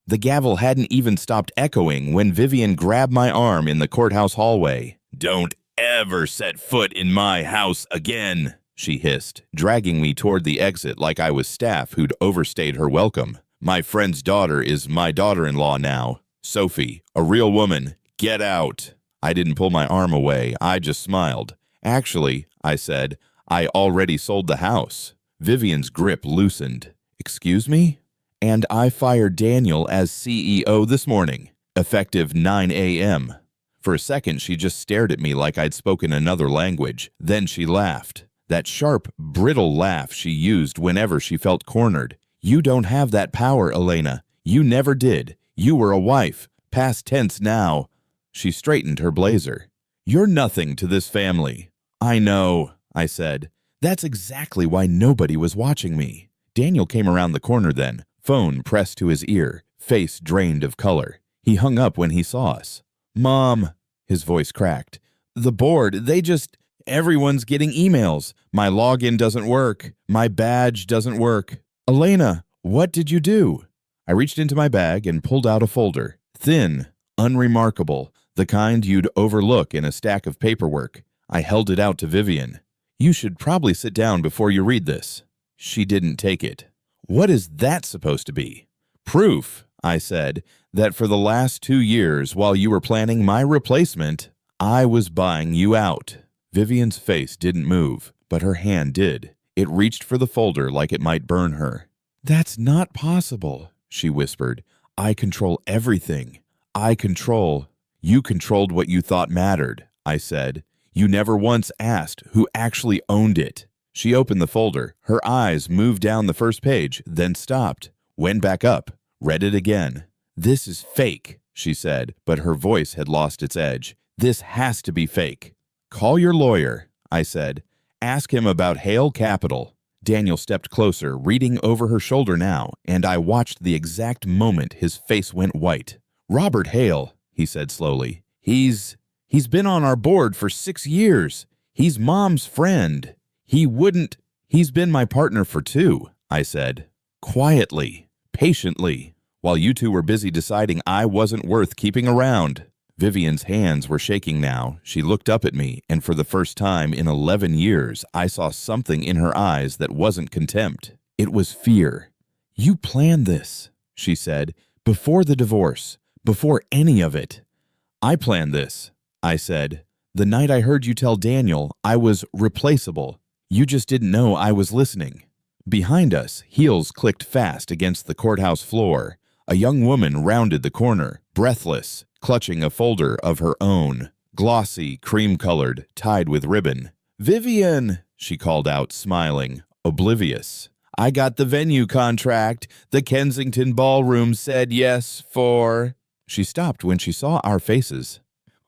The gavel hadn't even stopped echoing when Vivian grabbed my arm in the courthouse hallway. "Don't ever set foot in my house again," she hissed, dragging me toward the exit like I was staff who'd overstayed her welcome. "My friend's daughter is my daughter-in-law now. Sophie, a real woman, get out." I didn't pull my arm away, I just smiled. "Actually," I said, "I already sold the house." Vivian's grip loosened. "Excuse me?" "And I fired Daniel as CEO this morning, effective 9 a.m. For a second, she just stared at me like I'd spoken another language. Then she laughed. That sharp, brittle laugh she used whenever she felt cornered. "You don't have that power, Elena. You never did. You were a wife. Past tense now." She straightened her blazer. "You're nothing to this family." "I know," I said. That's exactly why nobody was watching me. Daniel came around the corner then, phone pressed to his ear, face drained of color. He hung up when he saw us. "Mom," his voice cracked. "The board, everyone's getting emails. My login doesn't work. My badge doesn't work. Elena, what did you do?" I reached into my bag and pulled out a folder. Thin, unremarkable, the kind you'd overlook in a stack of paperwork. I held it out to Vivian. "You should probably sit down before you read this." She didn't take it. "What is that supposed to be?" "Proof," I said, "that for the last 2 years, while you were planning my replacement, I was buying you out." Vivian's face didn't move, but her hand did. It reached for the folder like it might burn her. "That's not possible," she whispered. "I control everything. You controlled what you thought mattered," I said. "You never once asked who actually owned it." She opened the folder. Her eyes moved down the first page, then stopped, went back up, read it again. "This is fake," she said, but her voice had lost its edge. "This has to be fake." "Call your lawyer," I said. "Ask him about Hale Capital." Daniel stepped closer, reading over her shoulder now, and I watched the exact moment his face went white. "Robert Hale," he said slowly. He's been on our board for 6 years. He's Mom's friend. He's been my partner for 2, I said. Quietly, patiently, while you two were busy deciding I wasn't worth keeping around. Vivian's hands were shaking now. She looked up at me, and for the first time in 11 years, I saw something in her eyes that wasn't contempt. It was fear. "You planned this," she said, "before the divorce, before any of it." "I planned this," I said. "The night I heard you tell Daniel I was replaceable. You just didn't know I was listening." Behind us, heels clicked fast against the courthouse floor. A young woman rounded the corner, breathless, clutching a folder of her own, glossy, cream-colored, tied with ribbon. "Vivian," she called out, smiling, oblivious. "I got the venue contract. The Kensington Ballroom said yes for—" She stopped when she saw our faces.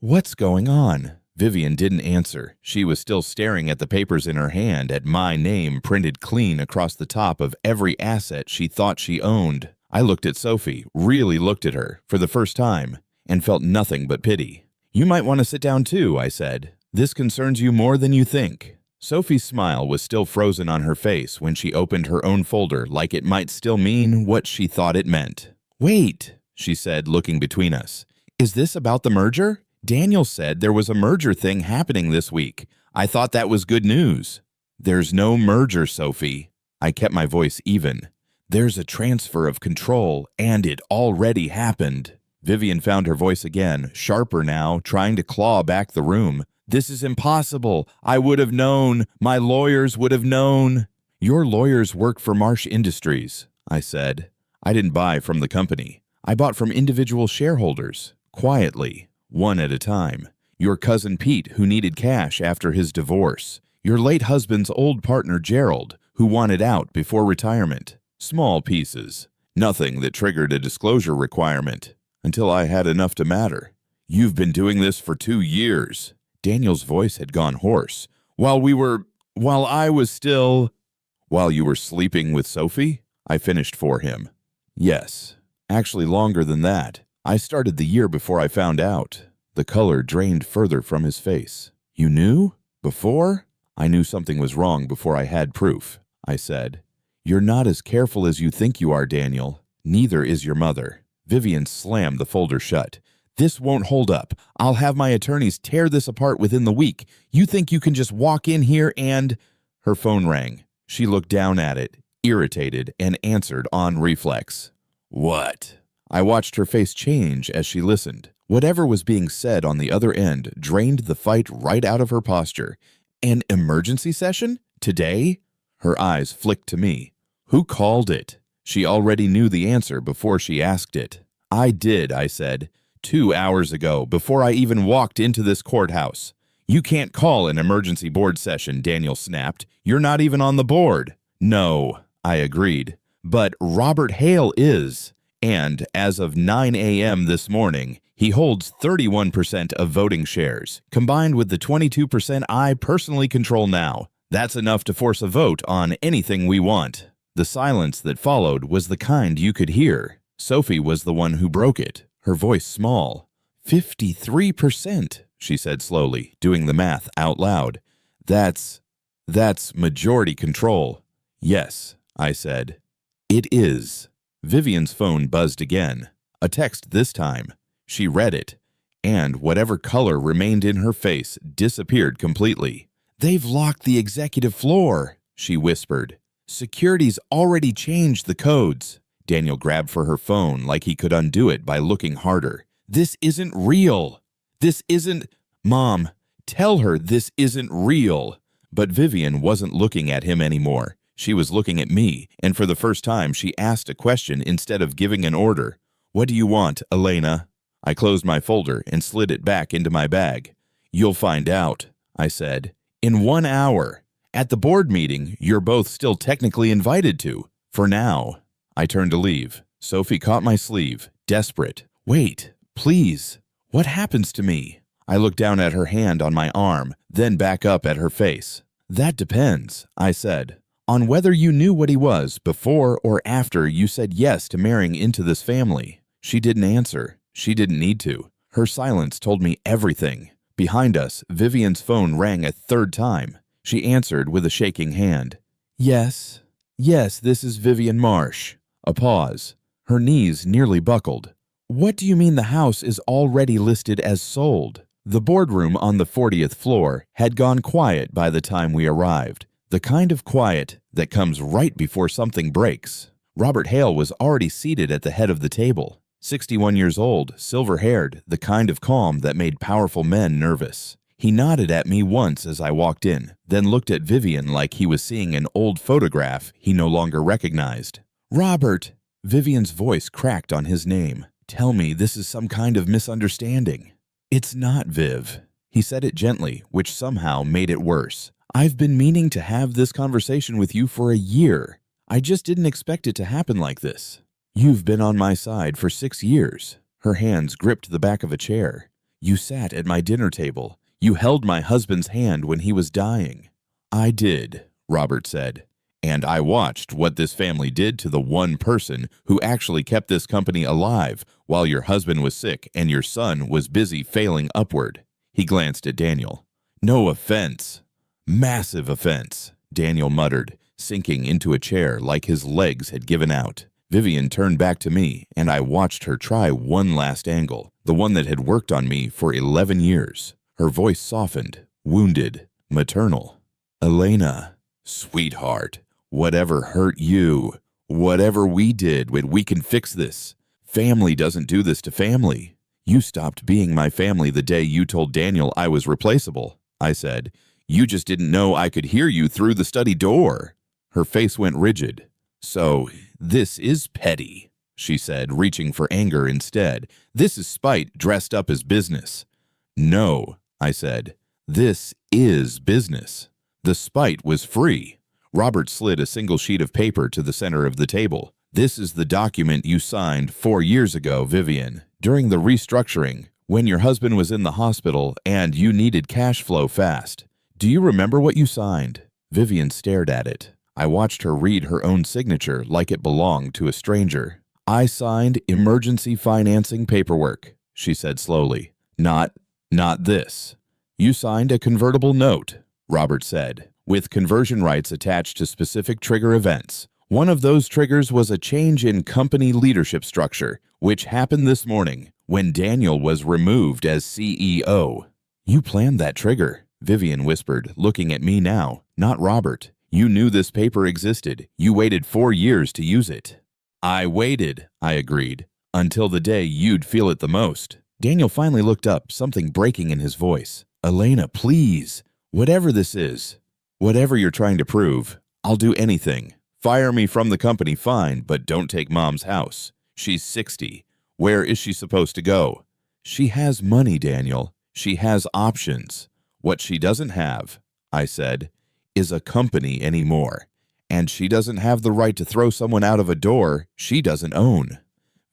"What's going on?" Vivian didn't answer. She was still staring at the papers in her hand, at my name printed clean across the top of every asset she thought she owned. I looked at Sophie, really looked at her, for the first time, and felt nothing but pity. "You might want to sit down too," I said. "This concerns you more than you think." Sophie's smile was still frozen on her face when she opened her own folder like it might still mean what she thought it meant. "Wait," she said, looking between us. "Is this about the merger? Daniel said there was a merger thing happening this week. I thought that was good news." "There's no merger, Sophie." I kept my voice even. "There's a transfer of control, and it already happened." Vivian found her voice again, sharper now, trying to claw back the room. "This is impossible. I would have known. My lawyers would have known." "Your lawyers work for Marsh Industries," I said. "I didn't buy from the company. I bought from individual shareholders, quietly, one at a time. Your cousin Pete, who needed cash after his divorce. Your late husband's old partner Gerald, who wanted out before retirement. Small pieces. Nothing that triggered a disclosure requirement. Until I had enough to matter. You've been doing this for 2 years." Daniel's voice had gone hoarse. While you were sleeping with Sophie?" I finished for him. "Yes. Actually longer than that. I started the year before I found out." The color drained further from his face. "You knew? Before?" "I knew something was wrong before I had proof," I said. "You're not as careful as you think you are, Daniel. Neither is your mother." Vivian slammed the folder shut. This won't hold up. I'll have my attorneys tear this apart within the week. You think you can just walk in here and… Her phone rang. She looked down at it, irritated, and answered on reflex. What? I watched her face change as she listened. Whatever was being said on the other end drained the fight right out of her posture. An emergency session? Today? Her eyes flicked to me. Who called it? She already knew the answer before she asked it. I did, I said. 2 hours ago, before I even walked into this courthouse. You can't call an emergency board session, Daniel snapped. You're not even on the board. No, I agreed. But Robert Hale is. And as of 9 a.m. this morning, he holds 31% of voting shares, combined with the 22% I personally control now. That's enough to force a vote on anything we want. The silence that followed was the kind you could hear. Sophie was the one who broke it, her voice small. 53%, she said slowly, doing the math out loud. That's majority control. Yes, I said. It is. Vivian's phone buzzed again. A text this time. She read it, and whatever color remained in her face disappeared completely. They've locked the executive floor, she whispered. Security's already changed the codes. Daniel grabbed for her phone like he could undo it by looking harder. This isn't real. This isn't… Mom, tell her this isn't real. But Vivian wasn't looking at him anymore. She was looking at me, and for the first time she asked a question instead of giving an order. What do you want, Elena? I closed my folder and slid it back into my bag. You'll find out, I said. In 1 hour. At the board meeting, you're both still technically invited to. For now. I turned to leave. Sophie caught my sleeve, desperate. Wait, please. What happens to me? I looked down at her hand on my arm, then back up at her face. That depends, I said, on whether you knew what he was before or after you said yes to marrying into this family. She didn't answer. She didn't need to. Her silence told me everything. Behind us, Vivian's phone rang a third time. She answered with a shaking hand. Yes, this is Vivian Marsh. A pause. Her knees nearly buckled. What do you mean the house is already listed as sold? The boardroom on the 40th floor had gone quiet by the time we arrived. The kind of quiet that comes right before something breaks. Robert Hale was already seated at the head of the table. 61 years old, silver-haired, the kind of calm that made powerful men nervous. He nodded at me once as I walked in, then looked at Vivian like he was seeing an old photograph he no longer recognized. Robert! Vivian's voice cracked on his name. Tell me this is some kind of misunderstanding. It's not, Viv. He said it gently, which somehow made it worse. I've been meaning to have this conversation with you for a year. I just didn't expect it to happen like this. You've been on my side for 6 years. Her hands gripped the back of a chair. You sat at my dinner table. You held my husband's hand when he was dying. I did, Robert said. And I watched what this family did to the one person who actually kept this company alive while your husband was sick and your son was busy failing upward. He glanced at Daniel. No offense. Massive offense, Daniel muttered, sinking into a chair like his legs had given out. Vivian turned back to me, and I watched her try one last angle, the one that had worked on me for 11 years. Her voice softened, wounded, maternal. Elena, sweetheart, whatever hurt you, whatever we did, we can fix this. Family doesn't do this to family. You stopped being my family the day you told Daniel I was replaceable, I said. You just didn't know I could hear you through the study door. Her face went rigid. So, this is petty, she said, reaching for anger instead. This is spite dressed up as business. No, I said. This is business. The spite was free. Robert slid a single sheet of paper to the center of the table. This is the document you signed 4 years ago, Vivian, during the restructuring, when your husband was in the hospital and you needed cash flow fast. Do you remember what you signed? Vivian stared at it. I watched her read her own signature like it belonged to a stranger. I signed emergency financing paperwork, she said slowly. Not this. You signed a convertible note, Robert said, with conversion rights attached to specific trigger events. One of those triggers was a change in company leadership structure, which happened this morning when Daniel was removed as CEO. You planned that trigger, Vivian whispered, looking at me now, not Robert. You knew this paper existed. You waited 4 years to use it. I waited, I agreed, until the day you'd feel it the most. Daniel finally looked up, something breaking in his voice. Elena, please, whatever this is, whatever you're trying to prove, I'll do anything. Fire me from the company, fine, but don't take Mom's house. She's 60. Where is she supposed to go? She has money, Daniel. She has options. What she doesn't have, I said, is a company anymore. And she doesn't have the right to throw someone out of a door she doesn't own.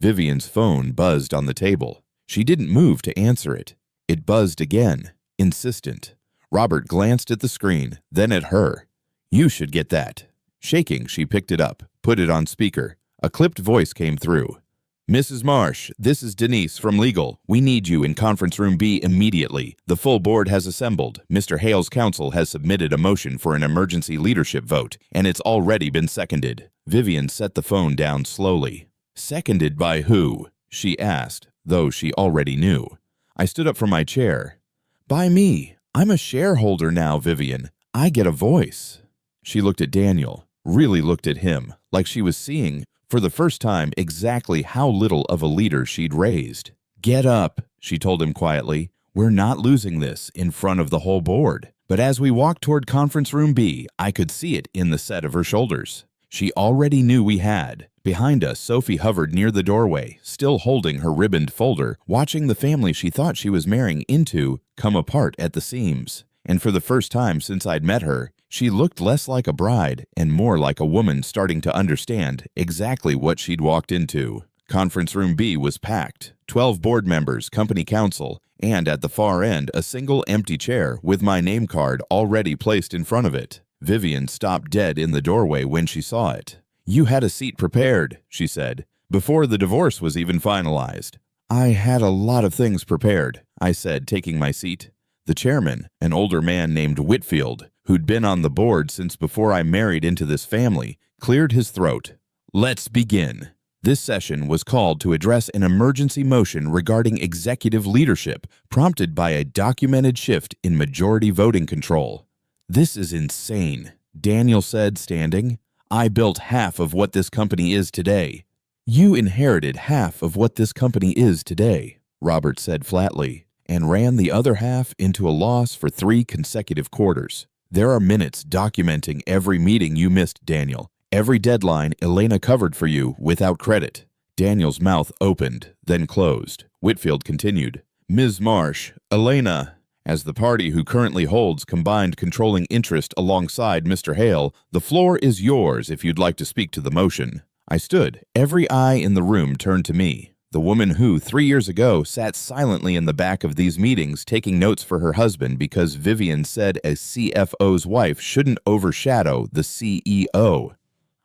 Vivian's phone buzzed on the table. She didn't move to answer it. It buzzed again, insistent. Robert glanced at the screen, then at her. You should get that. Shaking, she picked it up, put it on speaker. A clipped voice came through. Mrs. Marsh, this is Denise from Legal. We need you in Conference Room B immediately. The full board has assembled. Mr. Hale's counsel has submitted a motion for an emergency leadership vote, and it's already been seconded. Vivian set the phone down slowly. Seconded by who? She asked, though she already knew. I stood up from my chair. By me. I'm a shareholder now, Vivian. I get a voice. She looked at Daniel, really looked at him, like she was seeing, for the first time, exactly how little of a leader she'd raised. Get up, she told him quietly. We're not losing this in front of the whole board. But as we walked toward Conference Room B, I could see it in the set of her shoulders. She already knew we had. Behind us, Sophie hovered near the doorway, still holding her ribboned folder, watching the family she thought she was marrying into come apart at the seams. And for the first time since I'd met her, she looked less like a bride and more like a woman starting to understand exactly what she'd walked into. Conference Room B was packed. 12 board members, company counsel, and at the far end, a single empty chair with my name card already placed in front of it. Vivian stopped dead in the doorway when she saw it. You had a seat prepared, she said, before the divorce was even finalized. I had a lot of things prepared, I said, taking my seat. The chairman, an older man named Whitfield, who'd been on the board since before I married into this family, cleared his throat. Let's begin. This session was called to address an emergency motion regarding executive leadership, prompted by a documented shift in majority voting control. This is insane, Daniel said, standing. I built half of what this company is today. You inherited half of what this company is today, Robert said flatly, and ran the other half into a loss for 3 consecutive quarters. There are minutes documenting every meeting you missed, Daniel. Every deadline Elena covered for you without credit. Daniel's mouth opened, then closed. Whitfield continued. Ms. Marsh, Elena, as the party who currently holds combined controlling interest alongside Mr. Hale, the floor is yours if you'd like to speak to the motion. I stood. Every eye in the room turned to me. The woman who, 3 years ago, sat silently in the back of these meetings taking notes for her husband because Vivian said a CFO's wife shouldn't overshadow the CEO.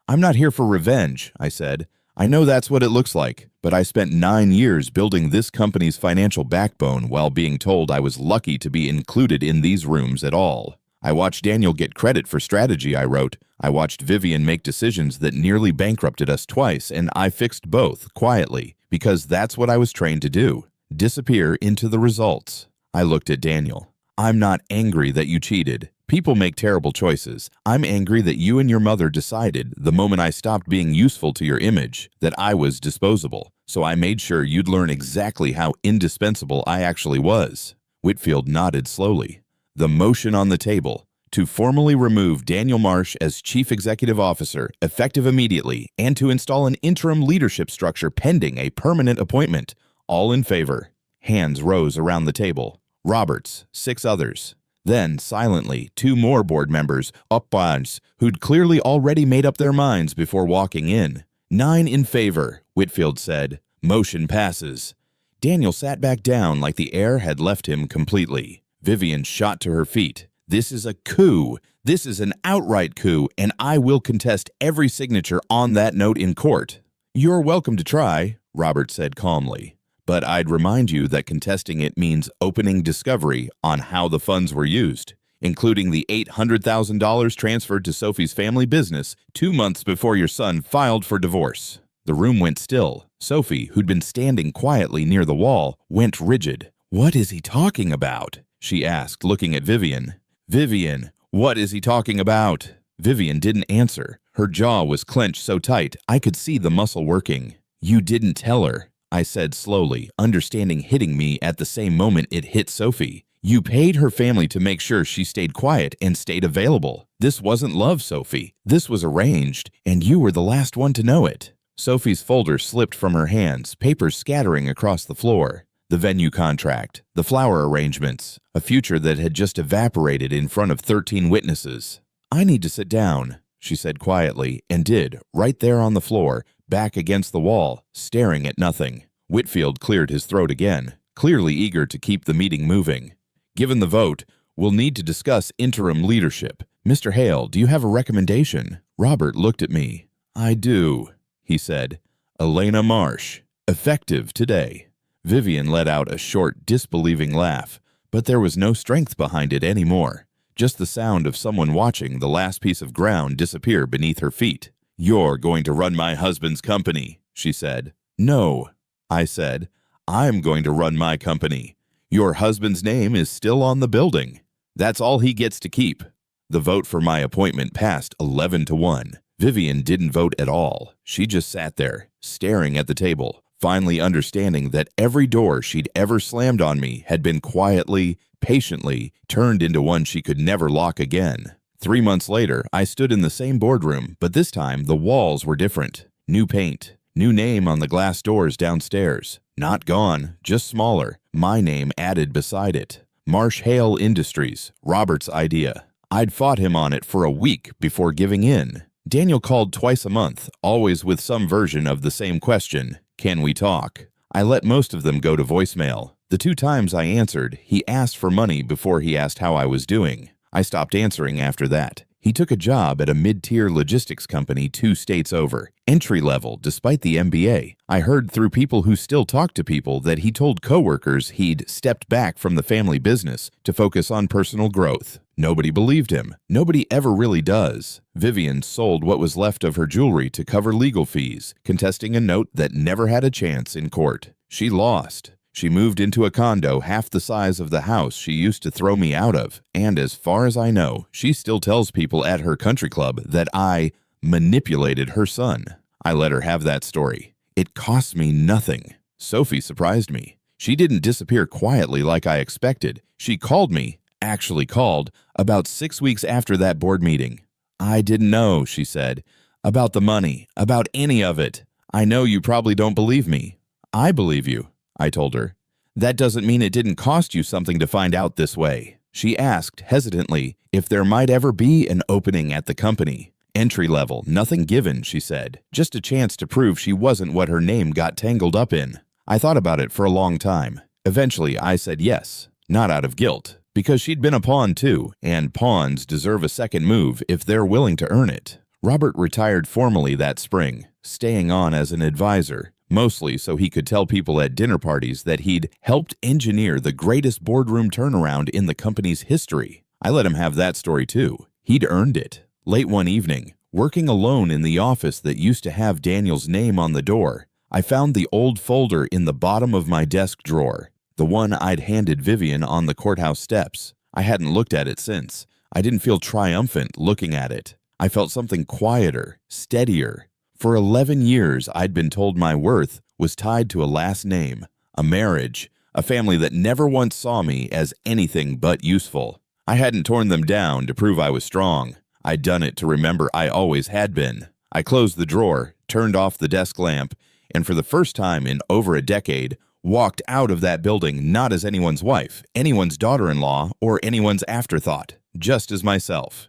I'm not here for revenge, I said. I know that's what it looks like, but I spent 9 years building this company's financial backbone while being told I was lucky to be included in these rooms at all. I watched Daniel get credit for strategy I wrote. I watched Vivian make decisions that nearly bankrupted us twice, and I fixed both, quietly, because that's what I was trained to do. Disappear into the results. I looked at Daniel. I'm not angry that you cheated. People make terrible choices. I'm angry that you and your mother decided, the moment I stopped being useful to your image, that I was disposable. So I made sure you'd learn exactly how indispensable I actually was. Whitfield nodded slowly. The motion on the table, to formally remove Daniel Marsh as Chief Executive Officer, effective immediately, and to install an interim leadership structure pending a permanent appointment. All in favor. Hands rose around the table. Roberts, 6 others. Then, silently, 2 more board members, Opbans, who'd clearly already made up their minds before walking in. 9 in favor, Whitfield said. Motion passes. Daniel sat back down like the air had left him completely. Vivian shot to her feet. This is a coup. This is an outright coup, and I will contest every signature on that note in court. You're welcome to try, Robert said calmly. But I'd remind you that contesting it means opening discovery on how the funds were used. including the $800,000 transferred to Sophie's family business 2 months before your son filed for divorce. The room went still. Sophie, who'd been standing quietly near the wall, went rigid. "What is he talking about?" she asked, looking at Vivian. "Vivian, what is he talking about?" Vivian didn't answer. Her jaw was clenched so tight I could see the muscle working. "You didn't tell her," I said slowly, understanding hitting me at the same moment it hit Sophie. "You paid her family to make sure she stayed quiet and stayed available. This wasn't love, Sophie. This was arranged, and you were the last one to know it." Sophie's folder slipped from her hands, papers scattering across the floor. The venue contract, the flower arrangements, a future that had just evaporated in front of 13 witnesses. "I need to sit down," she said quietly, and did, right there on the floor, back against the wall, staring at nothing. Whitfield cleared his throat again, clearly eager to keep the meeting moving. "Given the vote, we'll need to discuss interim leadership. Mr. Hale, do you have a recommendation?" Robert looked at me. "I do," he said. "Elena Marsh, effective today." Vivian let out a short, disbelieving laugh, but there was no strength behind it anymore. Just the sound of someone watching the last piece of ground disappear beneath her feet. "You're going to run my husband's company," she said. "No," I said. "I'm going to run my company. Your husband's name is still on the building. That's all he gets to keep." The vote for my appointment passed 11-1. Vivian didn't vote at all. She just sat there, staring at the table, finally understanding that every door she'd ever slammed on me had been quietly, patiently turned into one she could never lock again. 3 months later, I stood in the same boardroom, but this time the walls were different. New paint, new name on the glass doors downstairs. Not gone, just smaller. My name added beside it. Marsh Hale Industries, Robert's idea. I'd fought him on it for a week before giving in. Daniel called twice a month, always with some version of the same question: "Can we talk?" I let most of them go to voicemail. The 2 times I answered, he asked for money before he asked how I was doing. I stopped answering after that. He took a job at a mid-tier logistics company 2 states over, entry-level despite the MBA. I heard through people who still talk to people that he told coworkers he'd stepped back from the family business to focus on personal growth. Nobody believed him. Nobody ever really does. Vivian sold what was left of her jewelry to cover legal fees, contesting a note that never had a chance in court. She lost. She moved into a condo half the size of the house she used to throw me out of, and as far as I know, she still tells people at her country club that I manipulated her son. I let her have that story. It cost me nothing. Sophie surprised me. She didn't disappear quietly like I expected. She called me, actually called, about 6 weeks after that board meeting. "I didn't know," she said, "about the money, about any of it. I know you probably don't believe me." "I believe you," I told her. "That doesn't mean it didn't cost you something to find out this way." She asked, hesitantly, if there might ever be an opening at the company. "Entry level, nothing given," she said. "Just a chance to prove she wasn't what her name got tangled up in." I thought about it for a long time. Eventually, I said yes, not out of guilt, because she'd been a pawn too, and pawns deserve a second move if they're willing to earn it. Robert retired formally that spring, staying on as an advisor, mostly so he could tell people at dinner parties that he'd helped engineer the greatest boardroom turnaround in the company's history. I let him have that story too. He'd earned it. Late one evening, working alone in the office that used to have Daniel's name on the door, I found the old folder in the bottom of my desk drawer, the one I'd handed Vivian on the courthouse steps. I hadn't looked at it since. I didn't feel triumphant looking at it. I felt something quieter, steadier. For 11 years, I'd been told my worth was tied to a last name, a marriage, a family that never once saw me as anything but useful. I hadn't torn them down to prove I was strong. I'd done it to remember I always had been. I closed the drawer, turned off the desk lamp, and for the first time in over a decade, walked out of that building not as anyone's wife, anyone's daughter-in-law, or anyone's afterthought, just as myself.